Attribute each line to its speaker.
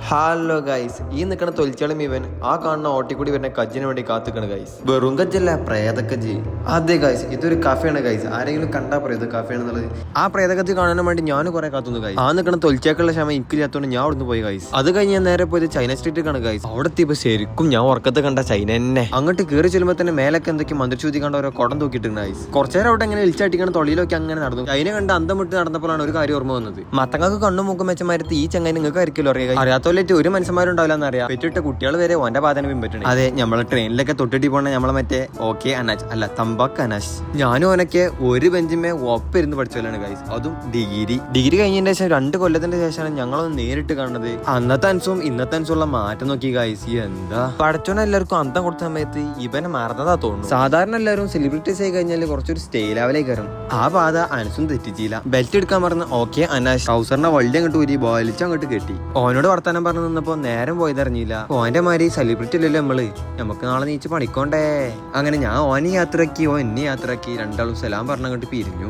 Speaker 1: Hello guys, ഈ നിൽക്കുന്ന തൊലിച്ചാളും ഇവൻ ആ കാണുന്ന ഓട്ടിക്കൂടി വരുന്ന കജ്ജിന് വേണ്ടി കാത്തിക്കണ ഗൈസ്. വെറും കജ്ജല്ല, പ്രേതക്കജ്ജി. അതെ ഗൈസ്, ഇതൊരു കഫേയാണ് ഗൈസ്. ആരെങ്കിലും കണ്ടാ പറയും ഇത് കഫേയാണെന്നുള്ളത്. ആ പ്രേതക്കജ്ജി കാണാൻ വേണ്ടി ഞാൻ കുറെ കാത്തുന്നു ഗൈസ്. ആ നിൽക്കുന്ന തൊലിച്ചാക്കുള്ള ക്ഷമ ഇക്കില്ലാത്തോണ്ട് ഞാൻ അവിടുന്ന് പോയി ഗൈസ്. അത് കഴിഞ്ഞ് ഞാൻ നേരെ പോയത് ചൈന സ്ട്രീറ്റ് കാണും ഗൈസ്. അവിടെ എത്തിയപ്പോ ശരിക്കും ഞാൻ ഉറക്കത്ത് കണ്ട ചൈന തന്നെ. അങ്ങോട്ട് കയറി ചെല്ലുമ്പോൾ തന്നെ മേലൊക്കെ എന്തൊക്കെ മന്ത്രിച്ചൂതി കണ്ട ഓരോ കുടം തൂക്കിയിട്ടുണ്ട് ഗൈസ്. കുറച്ചേരം അവിടെ അങ്ങനെ ഇളിച്ചാട്ടിക്കണം തൊള്ളിയിലൊക്കെ അങ്ങനെ നടന്നു. ചൈന കണ്ട് അന്തം വിട്ട് നടന്നപ്പോഴാണ് ഒരു കാര്യം ഓർമ്മ വന്നത്. മത്തങ്ങൾക്ക് കണ്ണും മൂക്കും വെച്ചമാരത്ത് ഈ ചങ്ങായി നിങ്ങൾക്ക് ആയിരിക്കുമല്ലോ അറിയാം. അറിയാത്തോലേറ്റ് ഒരു മനുഷ്യന്മാരുണ്ടാവില്ല എന്നറിയാം. പെറ്റിട്ട കുട്ടികൾ വരെ ഓന്റെ പാതന പിൻപറ്റണം. അതെ, നമ്മളെ ട്രെയിനിലൊക്കെ തൊട്ടിട്ട് പോണ നമ്മളെ മറ്റേ ഓക്കെ അനാഷ് അല്ല തമ്പാക്ക് അനാഷ്. ഞാനും ഓനൊക്കെ ഒരു ബെഞ്ചിമേ ഒപ്പിരുന്ന് പഠിച്ചോലാണ് ഗൈസ്. അതും ഡിഗ്രി കഴിഞ്ഞതിന് ശേഷം 2 കൊല്ലത്തിന്റെ ശേഷമാണ് ഞങ്ങളൊന്ന് നേരിട്ട് കാണുന്നത്. അന്നത്തെ അൻസും ഇന്നത്തെ അൻസുള്ള മാറ്റം നോക്കി ഗൈസ്. എന്താ പഠിച്ചോനെ എല്ലാവർക്കും അന്തം കൊടുത്ത സമയത്ത് ഇവനെ മറന്നതാ തോന്നുന്നു. സാധാരണ എല്ലാവരും സെലിബ്രിറ്റീസ് ആയി കഴിഞ്ഞാൽ കുറച്ചൊരു സ്റ്റൈലാവലേക്ക് കയറും. ആ പാത അൻസും തെറ്റിച്ചില്ല. ബെൽറ്റ് എടുക്കാൻ പറഞ്ഞ ഓക്കെ അനാഷ് ട്രൗസറിന്റെ വള്ളി അങ്ങോട്ട് ഊരി വലിച്ചങ്ങോട്ട് കെട്ടി. ഓനോട് വർത്താനം പറഞ്ഞു നിന്നപ്പോ നേരം പോയതറിഞ്ഞില്ല. ഓന്റെ മാതിരി സെലിബ്രിറ്റി അല്ലല്ലോ നമുക്ക് നാളെ നീച്ച് പണിക്കോണ്ടേ. അങ്ങനെ ഞാൻ ഓനെ യാത്രയാക്കി, ഓ എന്നെ യാത്രയാക്കി. രണ്ടാളും സലാം പറഞ്ഞങ്ങോട്ട് പിരിഞ്ഞു.